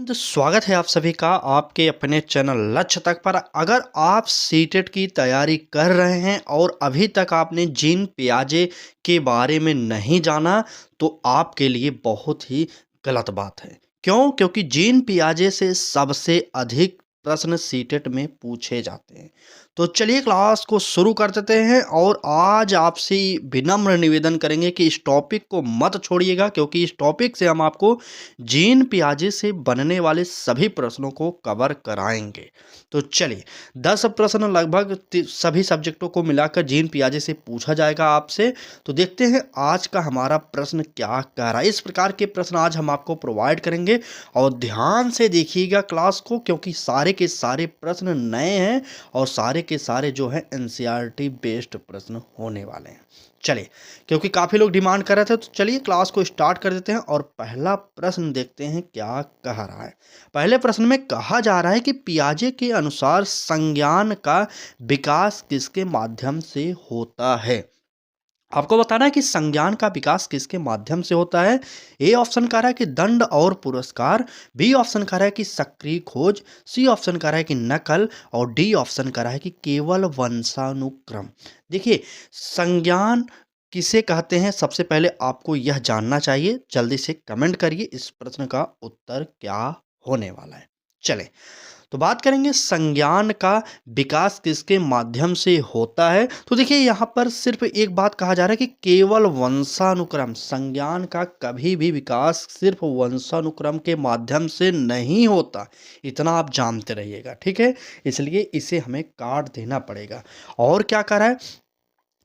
स्वागत है आप सभी का आपके अपने चैनल लक्ष्य तक पर। अगर आप सीटेट की तैयारी कर रहे हैं और अभी तक आपने जीन पियाजे के बारे में नहीं जाना तो आपके लिए बहुत ही गलत बात है। क्यों? क्योंकि जीन पियाजे से सबसे अधिक प्रश्न सीटेट में पूछे जाते हैं। तो चलिए क्लास को शुरू कर देते हैं और आज आपसे विनम्र निवेदन करेंगे कि इस टॉपिक को मत छोड़िएगा, क्योंकि इस टॉपिक से हम आपको जीन पियाजे से बनने वाले सभी प्रश्नों को कवर कराएंगे। तो चलिए 10 प्रश्न लगभग सभी सब्जेक्टों को मिलाकर जीन पियाजे से पूछा जाएगा आपसे। तो देखते हैं आज का हमारा प्रश्न क्या कह रहा है। इस प्रकार के प्रश्न आज हम आपको प्रोवाइड करेंगे और ध्यान से देखिएगा क्लास को, क्योंकि सारे के सारे प्रश्न नए हैं और सारे के सारे जो है एनसीईआरटी बेस्ड प्रश्न होने वाले हैं। चलिए, क्योंकि काफ़ी लोग डिमांड कर रहे थे तो चलिए क्लास को स्टार्ट कर देते हैं और पहला प्रश्न देखते हैं क्या कह रहा है। पहले प्रश्न में कहा जा रहा है कि पियाजे के अनुसार संज्ञान का विकास किसके माध्यम से होता है। आपको बताना है कि संज्ञान का विकास किसके माध्यम से होता है। ए ऑप्शन कह रहा है कि दंड और पुरस्कार, बी ऑप्शन कह रहा है कि सक्रिय खोज, सी ऑप्शन कह रहा है कि नकल और डी ऑप्शन कह रहा है कि केवल वंशानुक्रम। देखिए, संज्ञान किसे कहते हैं सबसे पहले आपको यह जानना चाहिए। जल्दी से कमेंट करिए इस प्रश्न का उत्तर क्या होने वाला है। चलें, तो बात करेंगे संज्ञान का विकास किसके माध्यम से होता है। तो देखिए यहाँ पर सिर्फ एक बात कहा जा रहा है कि केवल वंशानुक्रम, संज्ञान का कभी भी विकास सिर्फ वंशानुक्रम के माध्यम से नहीं होता। इतना आप जानते रहिएगा, ठीक है। इसलिए इसे हमें काट देना पड़ेगा। और क्या कह रहा है,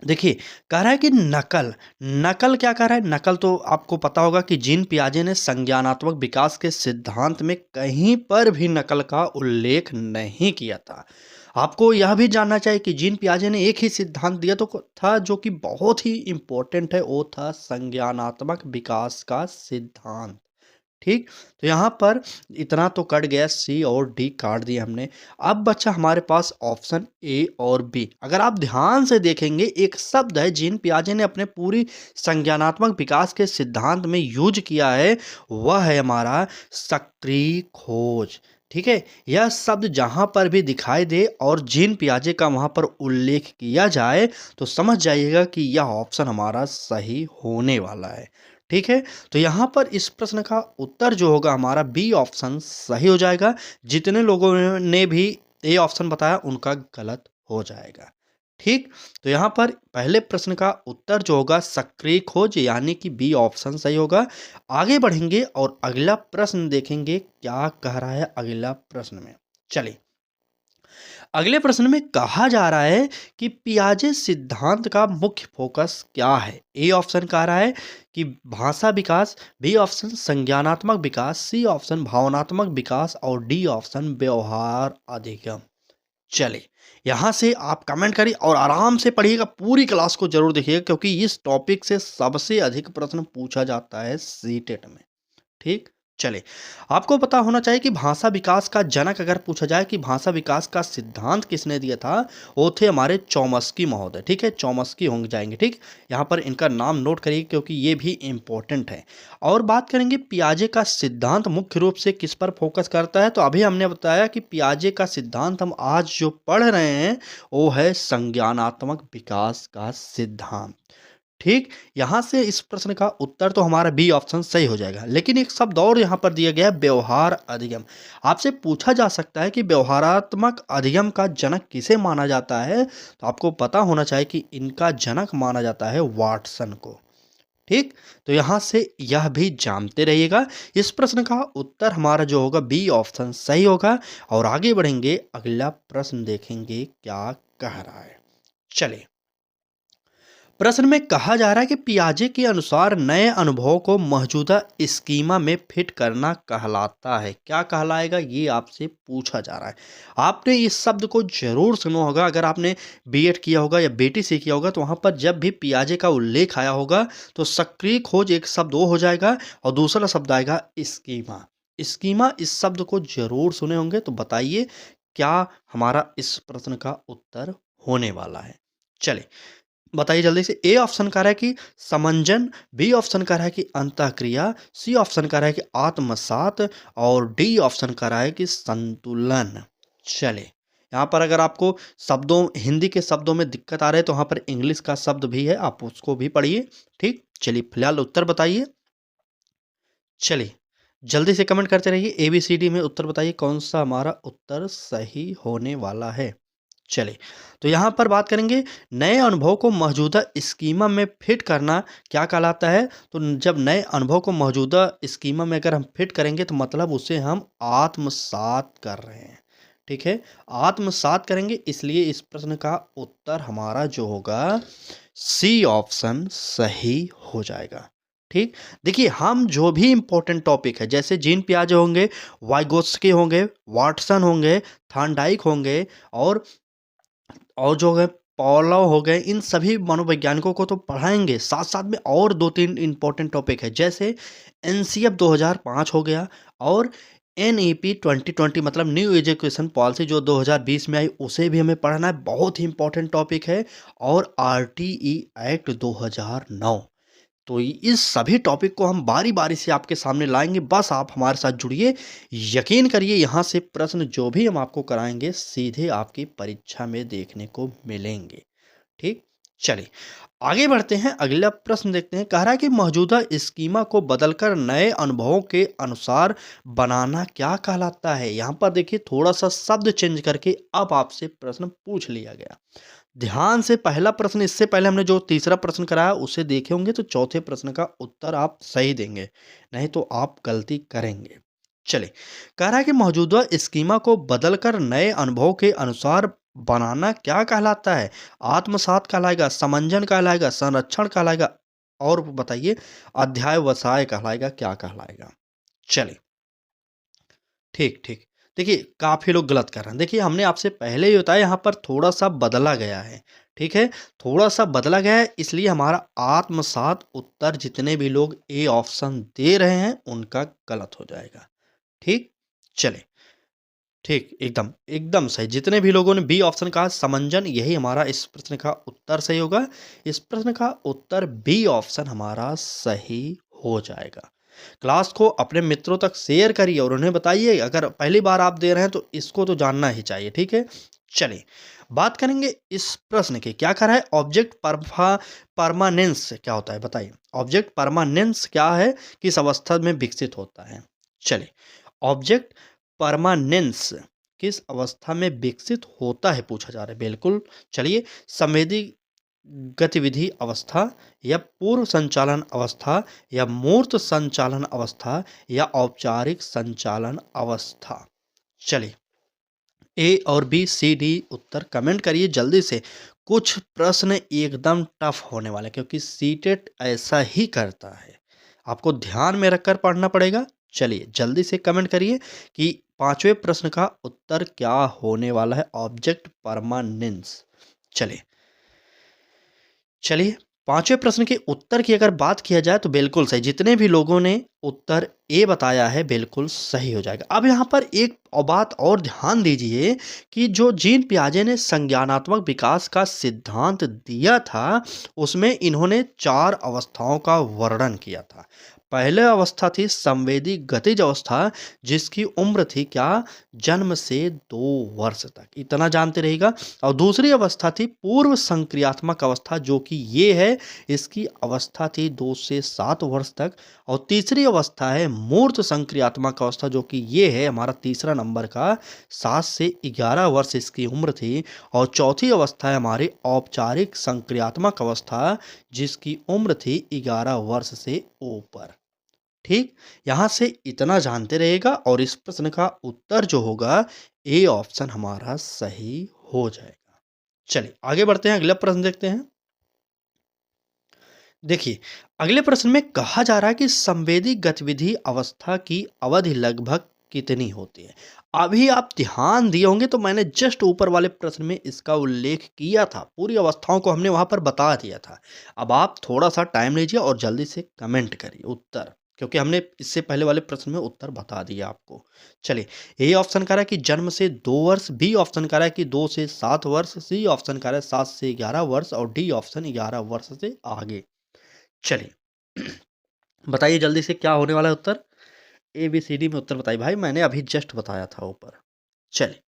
देखिए कह रहा है कि नकल। नकल क्या कह रहा है, नकल तो आपको पता होगा कि जीन पियाजे ने संज्ञानात्मक विकास के सिद्धांत में कहीं पर भी नकल का उल्लेख नहीं किया था। आपको यह भी जानना चाहिए कि जीन पियाजे ने एक ही सिद्धांत दिया तो था जो कि बहुत ही इंपॉर्टेंट है, वो था संज्ञानात्मक विकास का सिद्धांत। ठीक, तो यहाँ पर इतना तो कट गया, सी और डी काट दिए हमने। अब बचा हमारे पास ऑप्शन ए और बी। अगर आप ध्यान से देखेंगे एक शब्द है जीन पियाजे ने अपने पूरी संज्ञानात्मक विकास के सिद्धांत में यूज किया है, वह है हमारा सक्रिय खोज। ठीक है, यह शब्द जहाँ पर भी दिखाई दे और जीन पियाजे का वहाँ पर उल्लेख किया जाए तो समझ जाइएगा कि यह ऑप्शन हमारा सही होने वाला है। ठीक है, तो यहाँ पर इस प्रश्न का उत्तर जो होगा हमारा बी ऑप्शन सही हो जाएगा। जितने लोगों ने भी ए ऑप्शन बताया उनका गलत हो जाएगा। ठीक, तो यहाँ पर पहले प्रश्न का उत्तर जो होगा सक्रिय खोज यानी कि बी ऑप्शन सही होगा। आगे बढ़ेंगे और अगला प्रश्न देखेंगे क्या कह रहा है अगला प्रश्न में। चलिए, अगले प्रश्न में कहा जा रहा है कि पियाजे सिद्धांत का मुख्य फोकस क्या है। ए ऑप्शन कह रहा है कि भाषा विकास, बी ऑप्शन संज्ञानात्मक विकास, सी ऑप्शन भावनात्मक विकास और डी ऑप्शन व्यवहार अधिगम। चलिए, यहाँ से आप कमेंट करिए और आराम से पढ़िएगा, पूरी क्लास को जरूर देखिएगा, क्योंकि इस टॉपिक से सबसे अधिक प्रश्न पूछा जाता है सीटेट में। ठीक, चलिए, आपको पता होना चाहिए कि भाषा विकास का जनक अगर पूछा जाए कि भाषा विकास का सिद्धांत किसने दिया था, वो थे हमारे चौमस्की महोदय। ठीक है, चौमस्की होंगे जाएंगे। ठीक, यहाँ पर इनका नाम नोट करिए क्योंकि ये भी इम्पोर्टेंट है। और बात करेंगे पियाजे का सिद्धांत मुख्य रूप से किस पर फोकस करता है, तो अभी हमने बताया कि पियाजे का सिद्धांत हम आज जो पढ़ रहे हैं वो है संज्ञानात्मक विकास का सिद्धांत। ठीक, यहाँ से इस प्रश्न का उत्तर तो हमारा बी ऑप्शन सही हो जाएगा। लेकिन एक शब्द और यहाँ पर दिया गया है व्यवहार अधिगम। आपसे पूछा जा सकता है कि व्यवहारात्मक अधिगम का जनक किसे माना जाता है, तो आपको पता होना चाहिए कि इनका जनक माना जाता है वाटसन को। ठीक, तो यहाँ से यह भी जानते रहिएगा। इस प्रश्न का उत्तर हमारा जो होगा बी ऑप्शन सही होगा। और आगे बढ़ेंगे, अगला प्रश्न देखेंगे क्या कह रहा है। चलिए, प्रश्न में कहा जा रहा है कि पियाजे के अनुसार नए अनुभव को मौजूदा स्कीमा में फिट करना कहलाता है। क्या कहलाएगा ये आपसे पूछा जा रहा है। आपने इस शब्द को जरूर सुना होगा, अगर आपने बीएड किया होगा या बेटी से किया होगा तो वहाँ पर जब भी पियाजे का उल्लेख आया होगा तो सक्रिय खोज एक शब्द वो हो जाएगा और दूसरा शब्द आएगा स्कीमा। स्कीमा इस शब्द को जरूर सुने होंगे। तो बताइए क्या हमारा इस प्रश्न का उत्तर होने वाला है। चलिए, बताइए जल्दी से। ए ऑप्शन कह रहा है कि समंजन, बी ऑप्शन कह रहा है कि अंतःक्रिया, सी ऑप्शन कह रहा है कि आत्मसात और डी ऑप्शन कह रहा है कि संतुलन। चलिए, यहाँ पर अगर आपको शब्दों हिंदी के शब्दों में दिक्कत आ रहे है तो वहाँ पर इंग्लिश का शब्द भी है, आप उसको भी पढ़िए। ठीक, चलिए फिलहाल उत्तर बताइए। चलिए, जल्दी से कमेंट करते रहिए, ABCD में उत्तर बताइए कौन सा हमारा उत्तर सही होने वाला है। चलिए, तो यहाँ पर बात करेंगे नए अनुभव को मौजूदा स्कीमा में फिट करना क्या कहलाता है। तो जब नए अनुभव को मौजूदा स्कीमा में अगर हम फिट करेंगे तो मतलब उसे हम आत्मसात कर रहे हैं। ठीक है, आत्मसात करेंगे, इसलिए इस प्रश्न का उत्तर हमारा जो होगा सी ऑप्शन सही हो जाएगा। ठीक, देखिए हम जो भी इम्पोर्टेंट टॉपिक है जैसे जीन पियाजे होंगे, वाइगोत्स्की होंगे, वाटसन होंगे, थॉर्नडाइक होंगे और जो है पॉलव हो गए, इन सभी मनोवैज्ञानिकों को तो पढ़ाएंगे, साथ साथ में और 2-3 इम्पोर्टेंट टॉपिक है जैसे NCF 2005 हो गया और NEP 2020 मतलब न्यू एजुकेशन पॉलिसी जो 2020 में आई, उसे भी हमें पढ़ना है, बहुत ही इम्पोर्टेंट टॉपिक है। और RTE एक्ट 2009। तो इस सभी टॉपिक को हम बारी बारी से आपके सामने लाएंगे, बस आप हमारे साथ जुड़िए। यकीन करिए, यहाँ से प्रश्न जो भी हम आपको कराएंगे सीधे आपकी परीक्षा में देखने को मिलेंगे। ठीक, चलिए आगे बढ़ते हैं, अगला प्रश्न देखते हैं। कह रहा है कि मौजूदा स्कीमा को बदलकर नए अनुभवों के अनुसार बनाना क्या कहलाता है। यहाँ पर देखिए थोड़ा सा शब्द चेंज करके अब आपसे प्रश्न पूछ लिया गया। ध्यान से पहला प्रश्न, इससे पहले हमने जो तीसरा प्रश्न कराया उसे देखे होंगे तो चौथे प्रश्न का उत्तर आप सही देंगे, नहीं तो आप गलती करेंगे। चलिए, कह रहा है कि मौजूदा स्कीमा को बदलकर नए अनुभव के अनुसार बनाना क्या कहलाता है। आत्मसात कहलाएगा, समंजन कहलाएगा, संरक्षण कहलाएगा और बताइए अध्यावसाय कहलाएगा, क्या कहलाएगा। चलिए, ठीक, ठीक। देखिए, काफ़ी लोग गलत कर रहे हैं। देखिए, हमने आपसे पहले ही बताया यहाँ पर थोड़ा-सा बदला गया है, ठीक है? थोड़ा-सा बदला गया है, इसलिए हमारा आत्मसात उत्तर जितने भी लोग ए ऑप्शन दे रहे हैं, उनका गलत हो जाएगा। ठीक? चलिए, ठीक, एकदम, एकदम सही। जितने भी लोगों ने बी ऑप्शन कहा समंजन, यही हमारा इस प्रश्न का उत्तर सही होगा। इस प्रश्न का उत्तर बी ऑप्शन हमारा सही हो जाएगा। क्लास को अपने मित्रों तक शेयर करिए और उन्हें बताइए, अगर पहली बार आप दे रहे हैं तो इसको तो जानना ही चाहिए। ठीक है, चलिए बात करेंगे इस प्रश्न की। क्या कर रहा है, ऑब्जेक्ट परमानेंस क्या होता है बताइए। ऑब्जेक्ट परमानेंस क्या है, किस अवस्था में विकसित होता है। चलिए, ऑब्जेक्ट परमानेंस किस अवस्था में विकसित होता है पूछा जा रहा है। बिल्कुल, चलिए संवेदी गतिविधि अवस्था या पूर्व संचालन अवस्था या मूर्त संचालन अवस्था या औपचारिक संचालन अवस्था। चलिए, ए और बी सी डी उत्तर कमेंट करिए जल्दी से। कुछ प्रश्न एकदम टफ होने वाले हैं, क्योंकि सीटेट ऐसा ही करता है, आपको ध्यान में रखकर पढ़ना पड़ेगा। चलिए जल्दी से कमेंट करिए कि पांचवें प्रश्न का उत्तर क्या होने वाला है, ऑब्जेक्ट परमानेंस। चलिए, चलिए पांचवें प्रश्न के उत्तर की अगर बात किया जाए तो बिल्कुल सही, जितने भी लोगों ने उत्तर ए बताया है बिल्कुल सही हो जाएगा। अब यहाँ पर एक बात और ध्यान दीजिए कि जो जीन पियाजे ने संज्ञानात्मक विकास का सिद्धांत दिया था, उसमें इन्होंने 4 अवस्थाओं का वर्णन किया था। पहले अवस्था थी संवेदी गतिज अवस्था, जिसकी उम्र थी क्या, जन्म से 2 वर्ष तक, इतना जानते रहिएगा। और दूसरी अवस्था थी पूर्व संक्रियात्मक अवस्था, जो कि ये है, इसकी अवस्था थी 2 से 7 वर्ष तक। और तीसरी अवस्था है मूर्त संक्रियात्मक अवस्था, जो कि ये है हमारा तीसरा नंबर का, 7 से 11 वर्ष इसकी उम्र थी। और चौथी अवस्था है हमारी औपचारिक संक्रियात्मक अवस्था, जिसकी उम्र थी 11 वर्ष से ऊपर। ठीक, यहां से इतना जानते रहेगा और इस प्रश्न का उत्तर जो होगा ए ऑप्शन हमारा सही हो जाएगा। चलिए आगे बढ़ते हैं, अगला प्रश्न देखते हैं। देखिए, अगले प्रश्न में कहा जा रहा है कि संवेदी गतिविधि अवस्था की अवधि लगभग कितनी होती है। अभी आप ध्यान दिए होंगे तो मैंने जस्ट ऊपर वाले प्रश्न में इसका उल्लेख किया था, पूरी अवस्थाओं को हमने वहां पर बता दिया था। अब आप थोड़ा सा टाइम लीजिए और जल्दी से कमेंट करिए उत्तर क्योंकि हमने इससे पहले वाले प्रश्न में उत्तर बता दिया आपको। चलिए, ए ऑप्शन कह रहा है कि जन्म से 2 वर्ष, बी ऑप्शन कह रहा है कि 2 से 7 वर्ष, सी ऑप्शन कह रहा है 7 से 11 वर्ष और डी ऑप्शन 11 वर्ष से आगे। चलिए बताइए जल्दी से क्या होने वाला है उत्तर? ए, बी, सी, डी में उत्तर बताइए भाई, मैंने अभी जस्ट बताया था ऊपर। चलिए,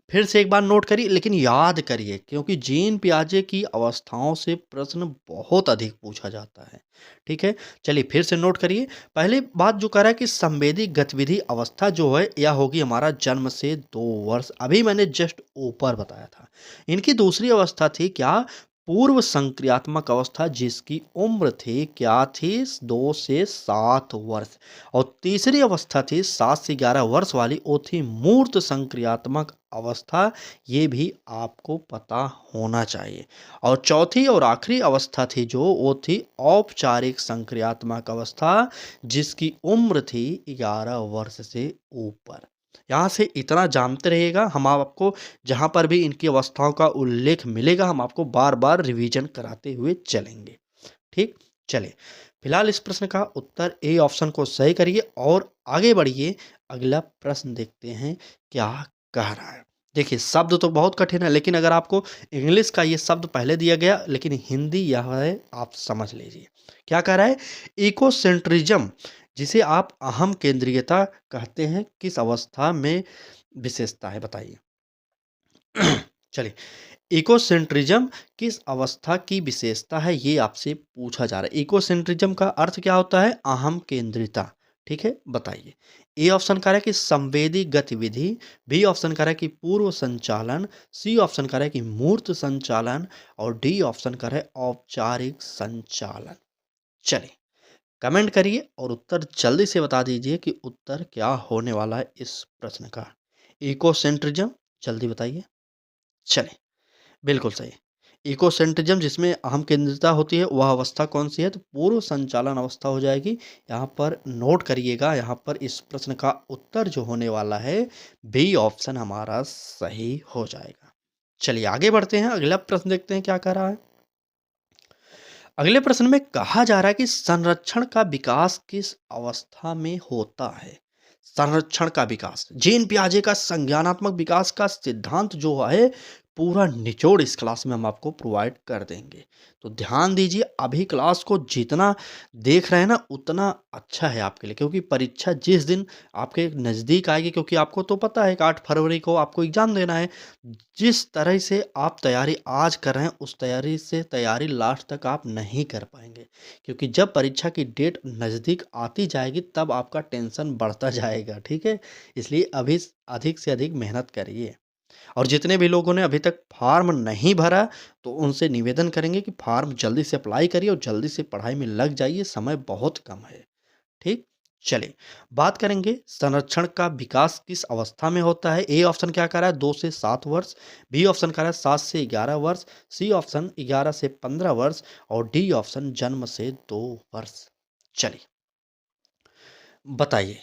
फिर से एक बार नोट करिए लेकिन याद करिए, क्योंकि जीन पियाजे की अवस्थाओं से प्रश्न बहुत अधिक पूछा जाता है। ठीक है? चलिए फिर से नोट करिए। पहली बात जो कह रहा है कि संवेदी गतिविधि अवस्था जो है यह होगी हमारा जन्म से 2 वर्ष, अभी मैंने जस्ट ऊपर बताया था। इनकी दूसरी अवस्था थी क्या? पूर्व संक्रियात्मक अवस्था, जिसकी उम्र थी क्या थी? 2 से 7 वर्ष। और तीसरी अवस्था थी 7 से 11 वर्ष वाली, वो थी मूर्त संक्रियात्मक अवस्था, ये भी आपको पता होना चाहिए। और चौथी और आखिरी अवस्था थी जो, वो थी औपचारिक संक्रियात्मक अवस्था, जिसकी उम्र थी 11 वर्ष से ऊपर। यहाँ से इतना जानते रहिएगा, हम आपको जहाँ पर भी इनकी अवस्थाओं का उल्लेख मिलेगा हम आपको बार बार रिवीजन कराते हुए चलेंगे। ठीक, चलिए फिलहाल इस प्रश्न का उत्तर ए ऑप्शन को सही करिए और आगे बढ़िए। अगला प्रश्न देखते हैं क्या कह रहा है। देखिए शब्द तो बहुत कठिन है, लेकिन अगर आपको इंग्लिश का ये शब्द पहले दिया गया, लेकिन हिंदी यह है, आप समझ लीजिए क्या कह रहा है। इकोसेंट्रिज्म, जिसे आप अहम केंद्रीयता कहते हैं, किस अवस्था में विशेषता है बताइए। चलिए, इकोसेंट्रिज्म किस अवस्था की विशेषता है, ये आपसे पूछा जा रहा है। इकोसेंट्रिज्म का अर्थ क्या होता है? अहम केंद्रिता। ठीक है, बताइए। ए ऑप्शन कह रहा है कि संवेदी गतिविधि, बी ऑप्शन कह रहा है कि पूर्व संचालन, सी ऑप्शन कह रहा है कि मूर्त संचालन और डी ऑप्शन कह रहा है औपचारिक संचालन। चलिए कमेंट करिए और उत्तर जल्दी से बता दीजिए कि उत्तर क्या होने वाला है इस प्रश्न का। इकोसेंट्रिज्म, जल्दी बताइए। चलिए बिल्कुल सही। इकोसेंट्रिज्म जिसमें अहम केंद्रिता होती है, वह अवस्था कौन सी है? तो पूर्व संचालन अवस्था हो जाएगी। यहाँ पर नोट करिएगा, यहाँ पर इस प्रश्न का उत्तर जो होने वाला है, बी ऑप्शन हमारा सही हो जाएगा। चलिए आगे बढ़ते हैं, अगला प्रश्न देखते हैं क्या कह रहा है। अगले प्रश्न में कहा जा रहा है कि संरक्षण का विकास किस अवस्था में होता है? संरक्षण का विकास, जीन पियाजे का संज्ञानात्मक विकास का सिद्धांत जो है, पूरा निचोड़ इस क्लास में हम आपको प्रोवाइड कर देंगे। तो ध्यान दीजिए, अभी क्लास को जितना देख रहे हैं ना, उतना अच्छा है आपके लिए, क्योंकि परीक्षा जिस दिन आपके नज़दीक आएगी, क्योंकि आपको तो पता है कि 8 फरवरी को आपको एग्ज़ाम देना है। जिस तरह से आप तैयारी आज कर रहे हैं, उस तैयारी से तैयारी लास्ट तक आप नहीं कर पाएँगे। क्योंकि जब परीक्षा की डेट नज़दीक आती जाएगी, तब आपका टेंशन बढ़ता जाएगा, ठीक है? इसलिए अभी अधिक से अधिक मेहनत करिए। और जितने भी लोगों ने अभी तक फॉर्म नहीं भरा, तो उनसे निवेदन करेंगे कि फॉर्म जल्दी से अप्लाई करिए और जल्दी से पढ़ाई में लग जाइए, समय बहुत कम है। ठीक, चलिए बात करेंगे संरक्षण का विकास किस अवस्था में होता है। ए ऑप्शन क्या कह रहा है? 2 से 7 वर्ष, बी ऑप्शन कह रहा है 7 से 11 वर्ष, सी ऑप्शन 11 से 15 वर्ष और डी ऑप्शन जन्म से 2 वर्ष। चलिए बताइए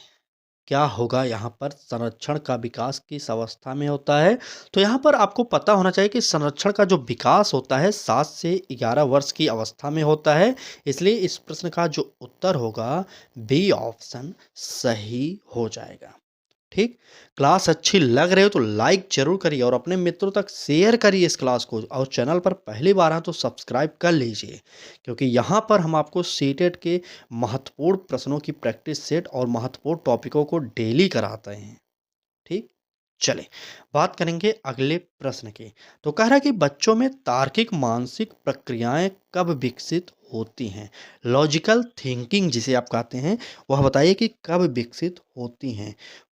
क्या होगा यहाँ पर? संरक्षण का विकास किस अवस्था में होता है? तो यहाँ पर आपको पता होना चाहिए कि संरक्षण का जो विकास होता है 7 से 11 वर्ष की अवस्था में होता है। इसलिए इस प्रश्न का जो उत्तर होगा, बी ऑप्शन सही हो जाएगा। ठीक, क्लास अच्छी लग रही हो तो लाइक जरूर करिए और अपने मित्रों तक शेयर करिए इस क्लास को, और चैनल पर पहली बार आए तो सब्सक्राइब कर लीजिए, क्योंकि यहाँ पर हम आपको सीटेट के महत्वपूर्ण प्रश्नों की प्रैक्टिस सेट और महत्वपूर्ण टॉपिकों को डेली कराते हैं। ठीक, चलें बात करेंगे अगले प्रश्न की। तो कह रहा है कि बच्चों में तार्किक मानसिक प्रक्रियाएं कब विकसित होती हैं? लॉजिकल थिंकिंग जिसे आप कहते हैं, वह बताइए कि कब विकसित होती हैं?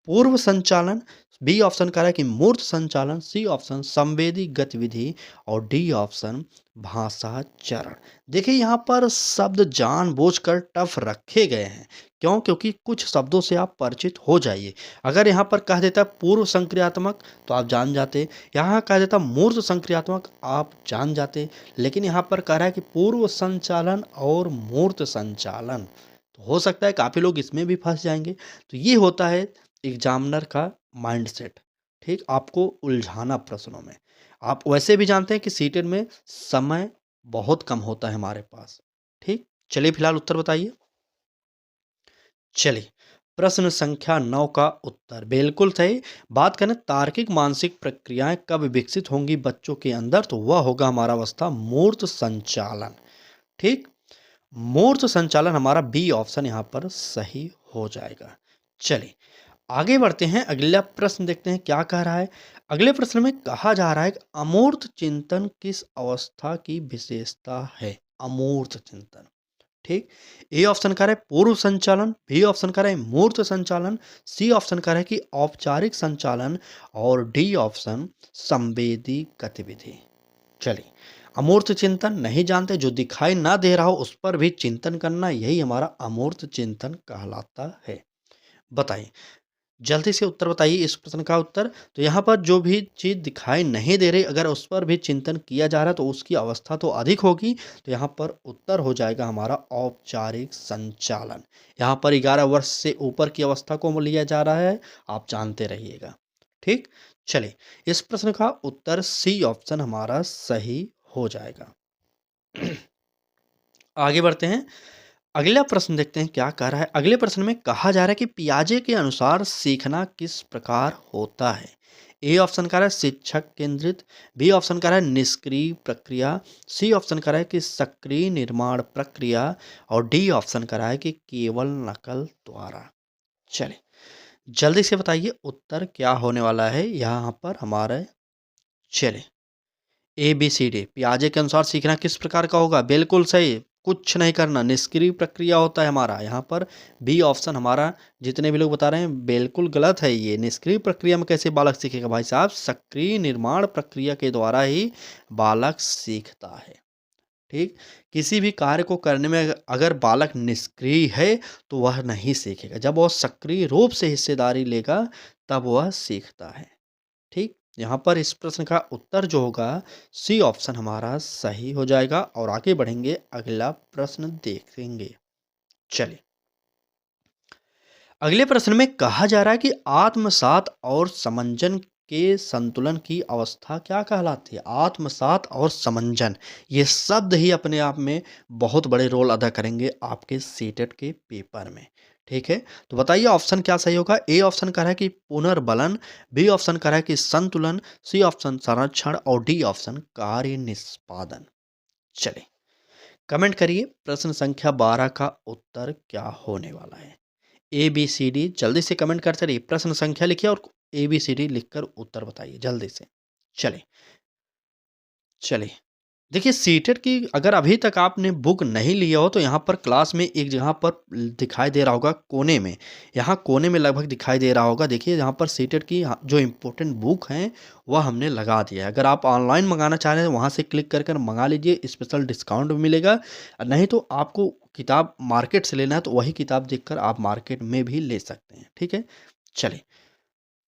पूर्व संचालन, बी ऑप्शन कह रहा है कि मूर्त संचालन, सी ऑप्शन संवेदी गतिविधि और डी ऑप्शन भाषा चरण। देखिए यहाँ पर शब्द जानबूझकर टफ रखे गए हैं। क्यों? क्योंकि कुछ शब्दों से आप परिचित हो जाइए। अगर यहाँ पर कह देता पूर्व संक्रियात्मक तो आप जान जाते, यहाँ कह देता मूर्त संक्रियात्मक आप जान जाते, लेकिन यहाँ पर कह रहा है कि पूर्व संचालन और मूर्त संचालन, तो हो सकता है काफ़ी लोग इसमें भी फंस जाएंगे। तो ये होता है एग्जामिनर का माइंडसेट। ठीक, आपको उलझाना प्रश्नों में। आप वैसे भी जानते हैं कि सीटेट में समय बहुत कम होता है हमारे पास। ठीक, चलिए फिलहाल उत्तर बताइए। चलिए, प्रश्न संख्या 9 का उत्तर बिल्कुल सही। बात करें तार्किक मानसिक प्रक्रियाएं कब विकसित होंगी बच्चों के अंदर, तो वह होगा हमारा अवस्था मूर्त संचालन। ठीक, मूर्त संचालन हमारा बी ऑप्शन यहाँ पर सही हो जाएगा। चलिए आगे बढ़ते हैं, अगला प्रश्न देखते हैं क्या कह रहा है। अगले प्रश्न में कहा जा रहा है कि अमूर्त चिंतन किस अवस्था की विशेषता है। अमूर्त चिंतन, ठीक। ए ऑप्शन कह रहा है पूर्व संचालन, बी ऑप्शन कह रहा है मूर्त संचालन, सी ऑप्शन कह रहा है कि औपचारिक संचालन और डी ऑप्शन संवेदी गतिविधि। चलिए, अमूर्त चिंतन नहीं जानते, जो दिखाई ना दे रहा हो उस पर भी चिंतन करना, यही हमारा अमूर्त चिंतन कहलाता है। बताइए, जल्दी से उत्तर बताइए इस प्रश्न का उत्तर। तो यहाँ पर जो भी चीज़ दिखाई नहीं दे रही, अगर उस पर भी चिंतन किया जा रहा है तो उसकी अवस्था तो अधिक होगी। तो यहाँ पर उत्तर हो जाएगा हमारा औपचारिक संचालन। यहाँ पर 11 वर्ष से ऊपर की अवस्था को लिया जा रहा है, आप जानते रहिएगा। ठीक, चलिए इस प्रश्न का उत्तर सी ऑप्शन हमारा सही हो जाएगा। आगे बढ़ते हैं, अगला प्रश्न देखते हैं क्या कह रहा है। अगले प्रश्न में कहा जा रहा है कि पियाजे के अनुसार सीखना किस प्रकार होता है। ए ऑप्शन कह रहा है शिक्षक केंद्रित, बी ऑप्शन कह रहा है निष्क्रिय प्रक्रिया, सी ऑप्शन कह रहा है कि सक्रिय निर्माण प्रक्रिया और डी ऑप्शन कह रहा है कि केवल नकल द्वारा। चलिए जल्दी से बताइए उत्तर क्या होने वाला है यहाँ पर हमारे। चलिए, ए बी सी डी, पियाजे के अनुसार सीखना किस प्रकार का होगा, बिल्कुल सही। कुछ नहीं करना, निष्क्रिय प्रक्रिया होता है हमारा। यहाँ पर बी ऑप्शन हमारा, जितने भी लोग बता रहे हैं बिल्कुल गलत है। ये निष्क्रिय प्रक्रिया में कैसे बालक सीखेगा भाई साहब, सक्रिय निर्माण प्रक्रिया के द्वारा ही बालक सीखता है। ठीक, किसी भी कार्य को करने में अगर बालक निष्क्रिय है तो वह नहीं सीखेगा, जब वह सक्रिय रूप से हिस्सेदारी लेगा तब वह सीखता है। ठीक, यहाँ पर इस प्रश्न का उत्तर जो होगा सी ऑप्शन हमारा सही हो जाएगा। और आगे बढ़ेंगे, अगला प्रश्न देखेंगे। चलिए, अगले प्रश्न में कहा जा रहा है कि आत्मसात और समंजन के संतुलन की अवस्था क्या कहलाती है। आत्मसात और समंजन, ये शब्द ही अपने आप में बहुत बड़े रोल अदा करेंगे आपके सीटेट के पेपर में। ठीक है, तो बताइए ऑप्शन क्या सही होगा। ए ऑप्शन कह रहा है कि पुनर्बलन, बी ऑप्शन कह रहा है कि संतुलन, सी ऑप्शन संरक्षण और डी ऑप्शन कार्य निष्पादन। चलिए कमेंट करिए प्रश्न संख्या 12 का उत्तर क्या होने वाला है। ए बी सी डी जल्दी से कमेंट करते रहिए, प्रश्न संख्या लिखिए और ए बी सी डी लिखकर उत्तर बताइए जल्दी से। चलिए चलिए, देखिए सीटेट की अगर अभी तक आपने बुक नहीं लिया हो तो यहाँ पर क्लास में एक जगह पर दिखाई दे रहा होगा कोने में, यहाँ कोने में लगभग दिखाई दे रहा होगा। देखिए यहाँ पर सीटेट की जो इम्पोर्टेंट बुक हैं वह हमने लगा दिया है। अगर आप ऑनलाइन मंगाना चाह रहे हैं तो वहाँ से क्लिक कर कर मंगा लीजिए, स्पेशल डिस्काउंट भी मिलेगा। नहीं तो आपको किताब मार्केट से लेना है तो वही किताब देखकर आप मार्केट में भी ले सकते हैं। ठीक है, चलिए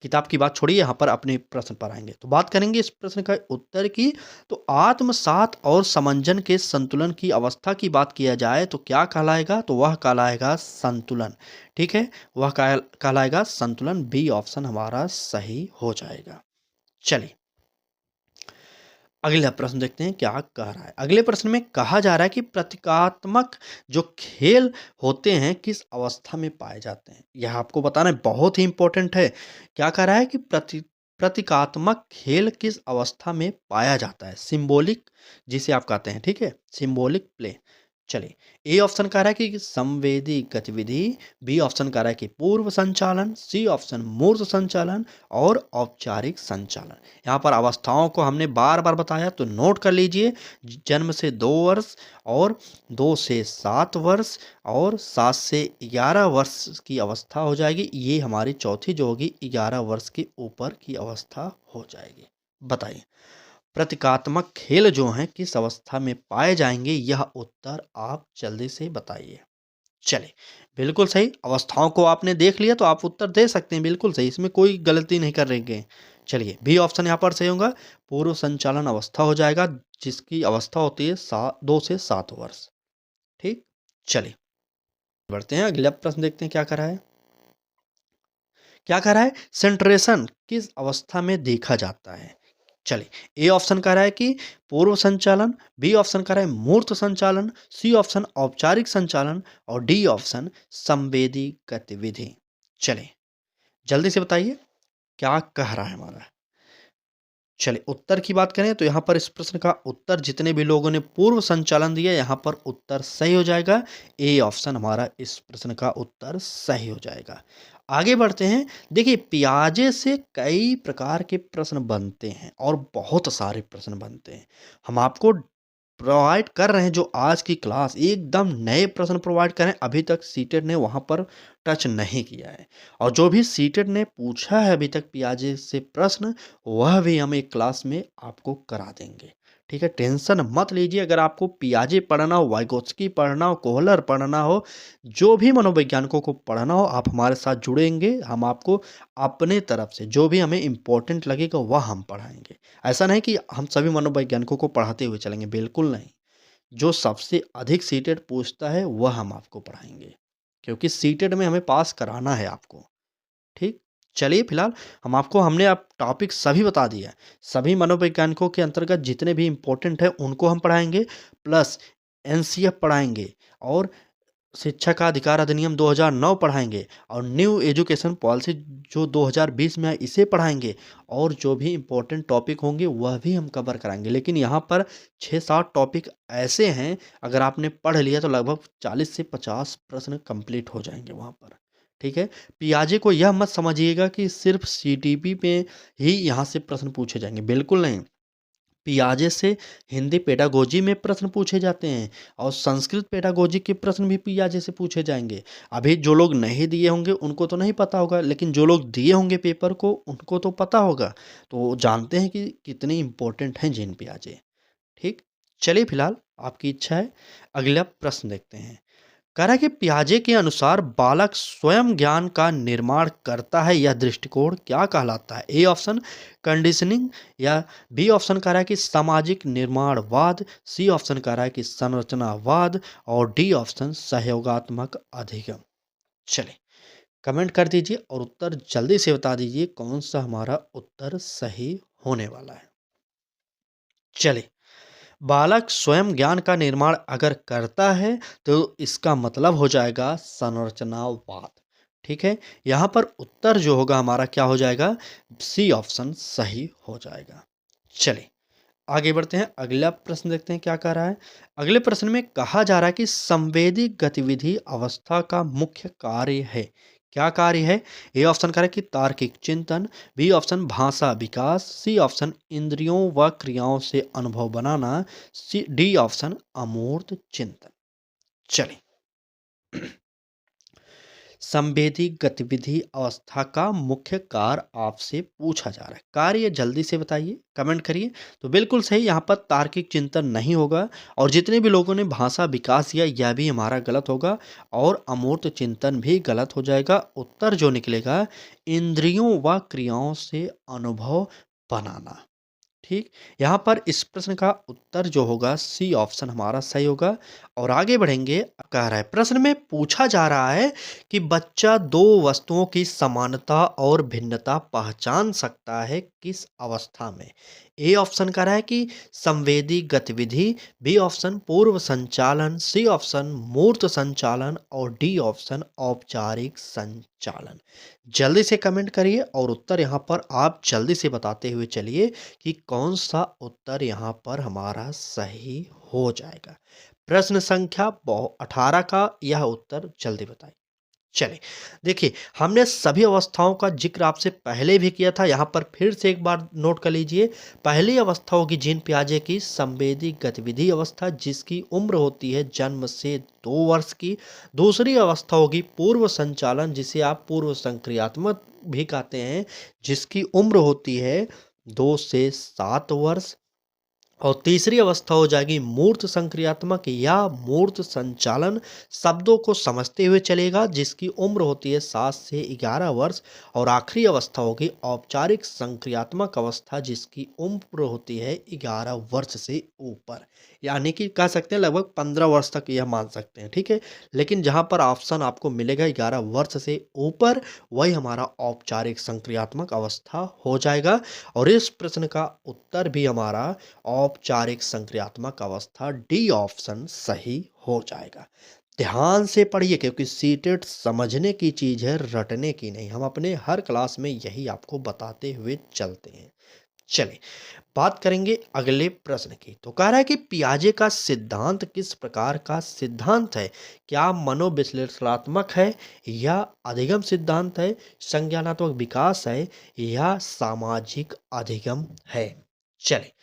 किताब की बात छोड़िए, यहाँ पर अपने प्रश्न पर आएंगे। तो बात करेंगे इस प्रश्न का उत्तर की। तो आत्मसात और समंजन के संतुलन की अवस्था की बात किया जाए तो क्या कहलाएगा, तो वह कहलाएगा संतुलन। ठीक है, वह कहलाएगा संतुलन। बी ऑप्शन हमारा सही हो जाएगा। चलिए अगला प्रश्न देखते हैं क्या कह रहा है। अगले प्रश्न में कहा जा रहा है कि प्रतीकात्मक जो खेल होते हैं किस अवस्था में पाए जाते हैं। यह आपको बताना बहुत ही इंपॉर्टेंट है। क्या कह रहा है कि प्रतीकात्मक खेल किस अवस्था में पाया जाता है। सिंबॉलिक जिसे आप कहते हैं, ठीक है, सिंबॉलिक प्ले। चलिए, ए ऑप्शन कह रहा है कि संवेदी गतिविधि, बी ऑप्शन कह रहा है कि पूर्व संचालन, सी ऑप्शन मूर्त संचालन और औपचारिक संचालन। यहाँ पर अवस्थाओं को हमने बार बार बताया तो नोट कर लीजिए। जन्म से 2 वर्ष और 2 से 7 वर्ष और 7 से 11 वर्ष की अवस्था हो जाएगी। ये हमारी चौथी जो होगी 11 वर्ष के ऊपर की अवस्था हो जाएगी। बताइए प्रतीकात्मक खेल जो हैं किस अवस्था में पाए जाएंगे, यह उत्तर आप जल्दी से बताइए। चलिए बिल्कुल सही, अवस्थाओं को आपने देख लिया तो आप उत्तर दे सकते हैं, बिल्कुल सही, इसमें कोई गलती नहीं कर रहे हैं। चलिए बी ऑप्शन यहाँ पर सही होगा, पूर्व संचालन अवस्था हो जाएगा जिसकी अवस्था होती है 2 से 7 वर्ष। ठीक, चलिए बढ़ते हैं, अगला प्रश्न देखते हैं क्या कर रहा है। क्या कह रहा है, सेंट्रेशन किस अवस्था में देखा जाता है। चलिए, ए ऑप्शन कह रहा है कि पूर्व संचालन, बी ऑप्शन कह रहा है मूर्त संचालन, सी ऑप्शन औपचारिक संचालन और डी ऑप्शन संवेदी गतिविधि। चलिए, जल्दी से बताइए क्या कह रहा है हमारा। चलिए, उत्तर की बात करें तो यहाँ पर इस प्रश्न का उत्तर जितने भी लोगों ने पूर्व संचालन दिया, यहाँ पर उत्तर सही हो जाएगा। ए ऑप्शन हमारा इस प्रश्न का उत्तर सही हो जाएगा। आगे बढ़ते हैं। देखिए, पियाजे से कई प्रकार के प्रश्न बनते हैं और बहुत सारे प्रश्न बनते हैं। हम आपको प्रोवाइड कर रहे हैं जो आज की क्लास एकदम नए प्रश्न प्रोवाइड कर रहे हैं। अभी तक सीटेट ने वहाँ पर टच नहीं किया है, और जो भी सीटेट ने पूछा है अभी तक पियाजे से प्रश्न, वह भी हम एक क्लास में आपको करा देंगे। ठीक है, टेंशन मत लीजिए। अगर आपको पियाजे पढ़ना हो, वाइगोत्स्की पढ़ना हो, कोहलर पढ़ना हो, जो भी मनोवैज्ञानिकों को पढ़ना हो, आप हमारे साथ जुड़ेंगे। हम आपको अपने तरफ से जो भी हमें इम्पोर्टेंट लगेगा वह हम पढ़ाएंगे। ऐसा नहीं कि हम सभी मनोवैज्ञानिकों को पढ़ाते हुए चलेंगे, बिल्कुल नहीं। जो सबसे अधिक सीटेट पूछता है वह हम आपको पढ़ाएंगे, क्योंकि सीटेट में हमें पास कराना है आपको। ठीक, चलिए, फिलहाल हमने आप टॉपिक सभी बता दिया है। सभी मनोवैज्ञानिकों के अंतर्गत जितने भी इम्पोर्टेंट है उनको हम पढ़ाएंगे, प्लस एनसीएफ पढ़ाएंगे, और शिक्षा का अधिकार अधिनियम 2009 पढ़ाएंगे, और न्यू एजुकेशन पॉलिसी जो 2020 में है इसे पढ़ाएंगे, और जो भी इम्पोर्टेंट टॉपिक होंगे वह भी हम कवर कराएंगे। लेकिन यहाँ पर 6-7 टॉपिक ऐसे हैं, अगर आपने पढ़ लिया तो लगभग 40 से 50 प्रश्न कंप्लीट हो जाएंगे वहाँ पर। ठीक है, पियाजे को यह मत समझिएगा कि सिर्फ सीटीपी पे ही यहाँ से प्रश्न पूछे जाएंगे, बिल्कुल नहीं। पियाजे से हिंदी पेडागोजी में प्रश्न पूछे जाते हैं, और संस्कृत पेडागोजी के प्रश्न भी पियाजे से पूछे जाएंगे। अभी जो लोग नहीं दिए होंगे उनको तो नहीं पता होगा, लेकिन जो लोग दिए होंगे पेपर को उनको तो पता होगा। तो जानते हैं कि कितने इम्पोर्टेंट हैं जीन पियाजे। ठीक, चलिए, फिलहाल आपकी इच्छा है, अगला प्रश्न देखते हैं। कह रहा है कि पियाजे के अनुसार बालक स्वयं ज्ञान का निर्माण करता है, यह दृष्टिकोण क्या कहलाता है। ए ऑप्शन कंडीशनिंग, या बी ऑप्शन कह रहा है कि सामाजिक निर्माणवाद, सी ऑप्शन कह रहा है कि संरचनावाद, और डी ऑप्शन सहयोगात्मक अधिगम। चलिए, कमेंट कर दीजिए और उत्तर जल्दी से बता दीजिए कौन सा हमारा उत्तर सही होने वाला है। चलिए, बालक स्वयं ज्ञान का निर्माण अगर करता है तो इसका मतलब हो जाएगा संरचनावाद। ठीक है, यहाँ पर उत्तर जो होगा हमारा क्या हो जाएगा, सी ऑप्शन सही हो जाएगा। चलिए, आगे बढ़ते हैं। अगला प्रश्न देखते हैं क्या कह रहा है। अगले प्रश्न में कहा जा रहा है कि संवेदी गतिविधि अवस्था का मुख्य कार्य है। क्या कार्य है। ए ऑप्शन कह रहा है कि तार्किक चिंतन, बी ऑप्शन भाषा विकास, सी ऑप्शन इंद्रियों व क्रियाओं से अनुभव बनाना, सी डी ऑप्शन अमूर्त चिंतन। चलिए, संवेदी गतिविधि अवस्था का मुख्य कार्य आपसे पूछा जा रहा है। कार्य जल्दी से बताइए, कमेंट करिए। तो बिल्कुल सही, यहाँ पर तार्किक चिंतन नहीं होगा, और जितने भी लोगों ने भाषा विकास किया यह भी हमारा गलत होगा, और अमूर्त चिंतन भी गलत हो जाएगा। उत्तर जो निकलेगा, इंद्रियों व क्रियाओं से अनुभव बनाना। ठीक, यहाँ पर इस प्रश्न का उत्तर जो होगा सी ऑप्शन हमारा सही होगा। और आगे बढ़ेंगे। कह रहा है, प्रश्न में पूछा जा रहा है कि बच्चा दो वस्तुओं की समानता और भिन्नता पहचान सकता है किस अवस्था में। ए ऑप्शन कह रहा है कि संवेदी गतिविधि, बी ऑप्शन पूर्व संचालन, सी ऑप्शन मूर्त संचालन, और डी ऑप्शन औपचारिक संचालन। जल्दी से कमेंट करिए और उत्तर यहाँ पर आप जल्दी से बताते हुए चलिए कि कौन सा उत्तर यहाँ पर हमारा सही हो जाएगा। प्रश्न संख्या 18 का यह उत्तर जल्दी बताइए। चलिए, देखिए, हमने सभी अवस्थाओं का जिक्र आपसे पहले भी किया था, यहाँ पर फिर से एक बार नोट कर लीजिए। पहली अवस्था होगी जीन पियाजे की संवेदी गतिविधि अवस्था, जिसकी उम्र होती है जन्म से 2 वर्ष की। दूसरी अवस्था होगी पूर्व संचालन, जिसे आप पूर्व संक्रियात्मक भी कहते हैं, जिसकी उम्र होती है 2 से 7 वर्ष। और तीसरी अवस्था हो जाएगी मूर्त संक्रियात्मक या मूर्त संचालन। शब्दों को समझते हुए चलेगा, जिसकी उम्र होती है 7 से 11 वर्ष। और आखिरी अवस्था होगी औपचारिक संक्रियात्मक अवस्था, जिसकी उम्र होती है 11 वर्ष से ऊपर। यानी कि कह सकते हैं लगभग 15 वर्ष तक यह मान सकते हैं, ठीक है। लेकिन जहाँ पर ऑप्शन आपको मिलेगा 11 वर्ष से ऊपर, वही हमारा औपचारिक संक्रियात्मक अवस्था हो जाएगा। और इस प्रश्न का उत्तर भी हमारा औपचारिक संक्रियात्मक अवस्था डी ऑप्शन सही हो जाएगा। ध्यान से पढ़िए, क्योंकि सीटेट समझने की चीज है, रटने की नहीं। हम अपने हर क्लास में यही आपको बताते हुए चलते हैं। चलिए बात करेंगे अगले प्रश्न की। तो कह रहा है कि पियाजे का सिद्धांत किस प्रकार का सिद्धांत है? क्या मनोविश्लेषणात्मक है, या अधिगम सिद्धांत है, संज्ञानात्मक विकास है, या सामाजिक अधिगम है? चलिए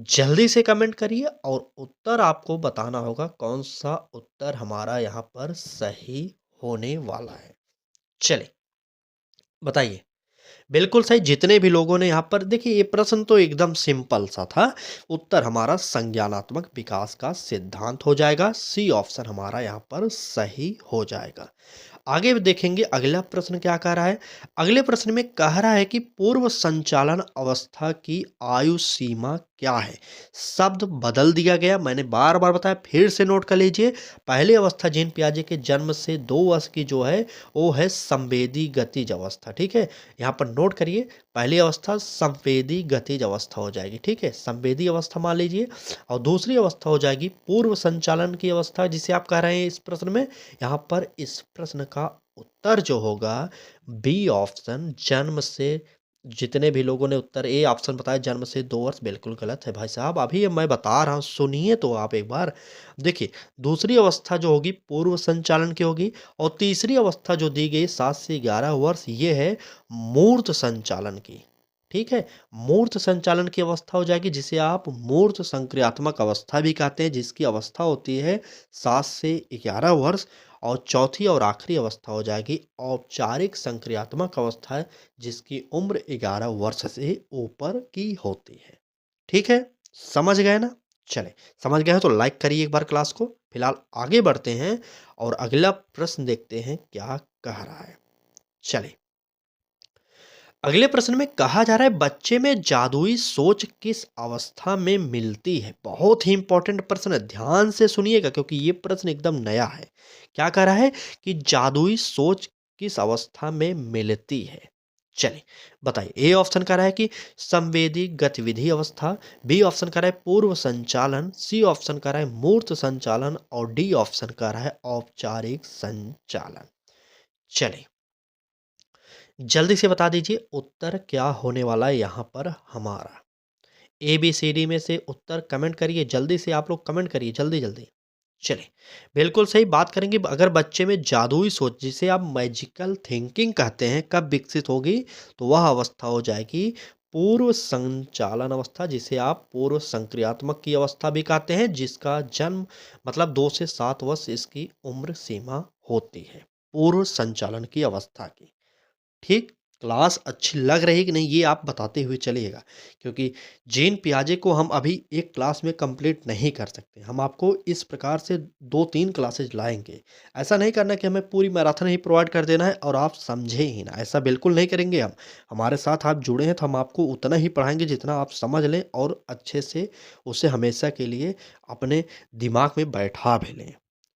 जल्दी से कमेंट करिए और उत्तर आपको बताना होगा कौन सा उत्तर हमारा यहाँ पर सही होने वाला है। चलिए बताइए। बिल्कुल सही। जितने भी लोगों ने यहाँ पर देखिए, ये प्रश्न तो एकदम सिंपल सा था। उत्तर हमारा संज्ञानात्मक विकास का सिद्धांत हो जाएगा। सी ऑप्शन हमारा यहाँ पर सही हो जाएगा। आगे देखेंगे अगला प्रश्न क्या कह रहा है। अगले प्रश्न में कह रहा है कि पूर्व संचालन अवस्था की आयु सीमा क्या है? शब्द बदल दिया गया, मैंने बार बार बताया, फिर से नोट कर लीजिए। पहली अवस्था जीन पियाजे के जन्म से 2 वर्ष की जो है वो है संवेदी गतिज अवस्था, ठीक है। यहाँ पर नोट करिए, पहली अवस्था संवेदी गतिज अवस्था हो जाएगी, ठीक है, संवेदी अवस्था मान लीजिए। और दूसरी अवस्था हो जाएगी पूर्व संचालन की अवस्था, जिसे आप कह रहे हैं इस प्रश्न में। यहाँ पर इस प्रश्न का उत्तर जो होगा बी ऑप्शन, जन्म से। जितने भी लोगों ने उत्तर ए ऑप्शन बताया जन्म से 2 वर्ष, बिल्कुल गलत है भाई साहब। अभी मैं बता रहा हूँ, सुनिए तो आप एक बार। देखिए दूसरी अवस्था जो होगी पूर्व संचालन की होगी। और तीसरी अवस्था जो दी गई 7 से 11 वर्ष, ये है मूर्त संचालन की, ठीक है। मूर्त संचालन की अवस्था हो जाएगी, जिसे आप मूर्त संक्रियात्मक अवस्था भी कहते हैं, जिसकी अवस्था होती है 7 से 11 वर्ष। और चौथी और आखिरी अवस्था हो जाएगी औपचारिक संक्रियात्मक अवस्था, जिसकी उम्र 11 वर्ष से ऊपर की होती है, ठीक है। समझ गए ना? चले, समझ गए हो तो लाइक करिए एक बार क्लास को। फिलहाल आगे बढ़ते हैं और अगला प्रश्न देखते हैं क्या कह रहा है। चलिए अगले प्रश्न में कहा जा रहा है बच्चे में जादुई सोच किस अवस्था में मिलती है? बहुत ही इंपॉर्टेंट प्रश्न है, ध्यान से सुनिएगा, क्योंकि ये प्रश्न एकदम नया है। क्या कह रहा है कि जादुई सोच किस अवस्था में मिलती है? चलिए बताइए। ए ऑप्शन कह रहा है कि संवेदी गतिविधि अवस्था, बी ऑप्शन कह रहा है पूर्व संचालन, सी ऑप्शन कह रहा है मूर्त संचालन, और डी ऑप्शन कह रहा है औपचारिक संचालन। चलिए जल्दी से बता दीजिए उत्तर क्या होने वाला है यहाँ पर हमारा। ए बी सी डी में से उत्तर कमेंट करिए, जल्दी से आप लोग कमेंट करिए, जल्दी जल्दी। चलिए बिल्कुल सही बात करेंगे। अगर बच्चे में जादुई सोच, जिसे आप मैजिकल थिंकिंग कहते हैं, कब विकसित होगी, तो वह अवस्था हो जाएगी पूर्व संचालन अवस्था, जिसे आप पूर्व संक्रियात्मक की अवस्था भी कहते हैं, जिसका जन्म मतलब 2 से 7 वर्ष इसकी उम्र सीमा होती है, पूर्व संचालन की अवस्था की। ठीक, क्लास अच्छी लग रही है कि नहीं, ये आप बताते हुए चलिएगा, क्योंकि जीन पियाजे को हम अभी एक क्लास में कंप्लीट नहीं कर सकते। हम आपको इस प्रकार से 2-3 क्लासेज लाएंगे। ऐसा नहीं करना कि हमें पूरी मैराथन ही प्रोवाइड कर देना है और आप समझे ही ना, ऐसा बिल्कुल नहीं करेंगे हम। हमारे साथ आप जुड़े हैं तो हम आपको उतना ही पढ़ाएंगे जितना आप समझ लें और अच्छे से उसे हमेशा के लिए अपने दिमाग में बैठा भी लें,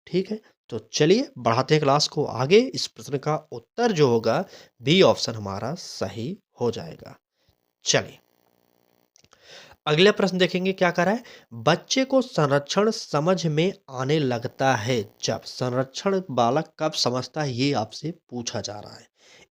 ठीक है। तो चलिए बढ़ाते हैं क्लास को आगे। इस प्रश्न का उत्तर जो होगा बी ऑप्शन हमारा सही हो जाएगा। चलिए अगले प्रश्न देखेंगे क्या कर रहा है। बच्चे को संरक्षण समझ में आने लगता है जब? संरक्षण बालक कब समझता है, ये आपसे पूछा जा रहा है।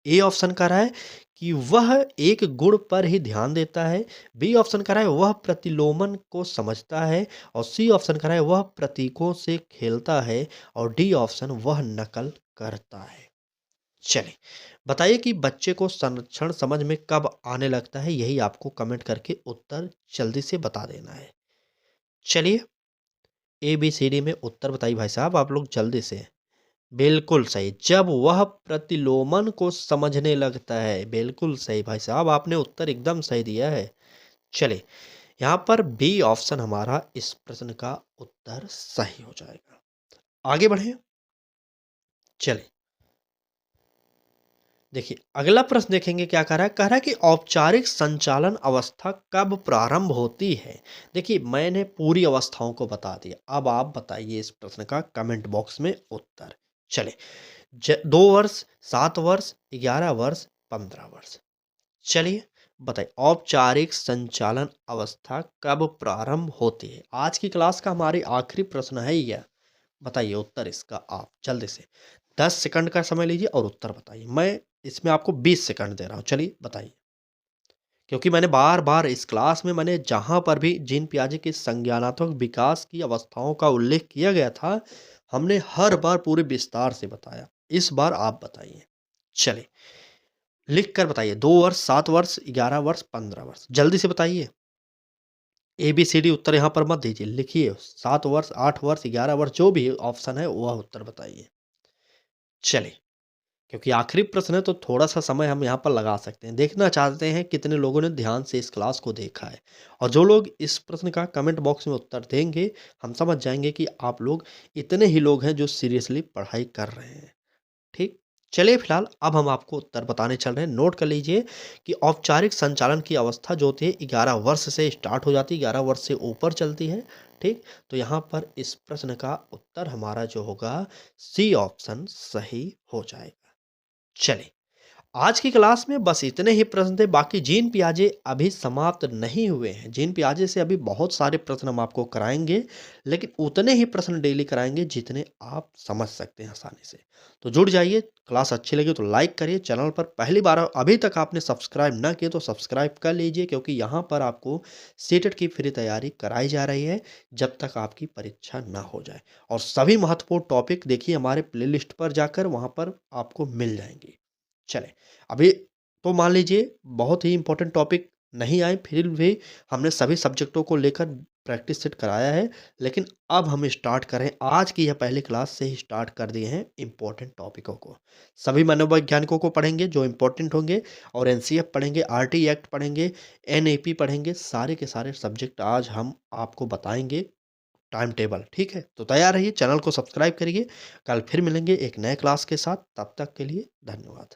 ए ऑप्शन कर रहा है कि वह एक गुण पर ही ध्यान देता है, बी ऑप्शन कर रहा है वह प्रतिलोमन को समझता है, और सी ऑप्शन कर रहा है वह प्रतीकों से खेलता है, और डी ऑप्शन वह नकल करता है। चलिए बताइए कि बच्चे को संरक्षण समझ में कब आने लगता है, यही आपको कमेंट करके उत्तर जल्दी से बता देना है। चलिए ए बी सी डी में उत्तर बताइए भाई साहब आप लोग जल्दी से। बिल्कुल सही, जब वह प्रतिलोमन को समझने लगता है। बिल्कुल सही भाई साहब, आपने उत्तर एकदम सही दिया है। चलिए यहाँ पर बी ऑप्शन हमारा इस प्रश्न का उत्तर सही हो जाएगा। आगे बढ़े, चलिए देखिए अगला प्रश्न देखेंगे क्या कह रहा है कि औपचारिक संचालन अवस्था कब प्रारंभ होती है। देखिए मैंने पूरी अवस्थाओं को बता दिया, अब आप बताइए इस प्रश्न का कमेंट बॉक्स में उत्तर। चले 2 वर्ष, 7 वर्ष, 11 वर्ष, 15 वर्ष। चलिए बताइए औपचारिक संचालन अवस्था कब प्रारंभ होती है। आज की क्लास का हमारी आखिरी प्रश्न है यह। बताइए उत्तर इसका आप जल्दी से 10 सेकंड का समय लीजिए और उत्तर बताइए। मैं इसमें आपको 20 सेकंड दे रहा हूँ, चलिए बताइए। क्योंकि मैंने बार बार इस क्लास में मैंने जहाँ पर भी जीन पियाजे के संज्ञानात्मक विकास की अवस्थाओं का उल्लेख किया गया था, हमने हर बार पूरे विस्तार से बताया। इस बार आप बताइए, चलिए लिख कर बताइए। 2 वर्ष, 7 वर्ष, 11 वर्ष, 15 वर्ष, जल्दी से बताइए। ABCD उत्तर यहाँ पर मत दीजिए, लिखिए 7 वर्ष, 8 वर्ष, 11 वर्ष, जो भी ऑप्शन है वह उत्तर बताइए। चलिए क्योंकि आखिरी प्रश्न है तो थोड़ा सा समय हम यहाँ पर लगा सकते हैं। देखना चाहते हैं कितने लोगों ने ध्यान से इस क्लास को देखा है, और जो लोग इस प्रश्न का कमेंट बॉक्स में उत्तर देंगे हम समझ जाएंगे कि आप लोग इतने ही लोग हैं जो सीरियसली पढ़ाई कर रहे हैं। ठीक, चलिए फिलहाल अब हम आपको उत्तर बताने चल रहे हैं। नोट कर लीजिए कि औपचारिक संचालन की अवस्था जो होती है 11 वर्ष से स्टार्ट हो जाती है, 11 वर्ष से ऊपर चलती है। ठीक, तो यहाँ पर इस प्रश्न का उत्तर हमारा जो होगा सी ऑप्शन सही हो जाएगा। चलिए आज की क्लास में बस इतने ही प्रश्न थे। बाकी जीन पियाजे अभी समाप्त नहीं हुए हैं। जीन पियाजे से अभी बहुत सारे प्रश्न हम आपको कराएंगे, लेकिन उतने ही प्रश्न डेली कराएंगे जितने आप समझ सकते हैं आसानी से। तो जुड़ जाइए, क्लास अच्छी लगी तो लाइक करिए। चैनल पर पहली बार अभी तक आपने सब्सक्राइब ना किए तो सब्सक्राइब कर लीजिए, क्योंकि यहाँ पर आपको सीटेट की फ्री तैयारी कराई जा रही है जब तक आपकी परीक्षा ना हो जाए। और सभी महत्वपूर्ण टॉपिक देखिए हमारे प्लेलिस्ट पर जाकर, वहाँ पर आपको मिल जाएंगे। चलें, अभी तो मान लीजिए बहुत ही इम्पोर्टेंट टॉपिक नहीं आए, फिर भी हमने सभी सब्जेक्टों को लेकर प्रैक्टिस सेट कराया है। लेकिन अब हम स्टार्ट करें, आज की यह पहली क्लास से ही स्टार्ट कर दिए हैं इम्पोर्टेंट टॉपिकों को। सभी मनोवैज्ञानिकों को पढ़ेंगे जो इम्पोर्टेंट होंगे, और NCF पढ़ेंगे, RT एक्ट पढ़ेंगे, NAP पढ़ेंगे। सारे के सारे सब्जेक्ट आज हम आपको बताएंगे टाइम टेबल। ठीक है, तो तैयार रहिए, चैनल को सब्सक्राइब करिए। कल फिर मिलेंगे एक नए क्लास के साथ, तब तक के लिए धन्यवाद।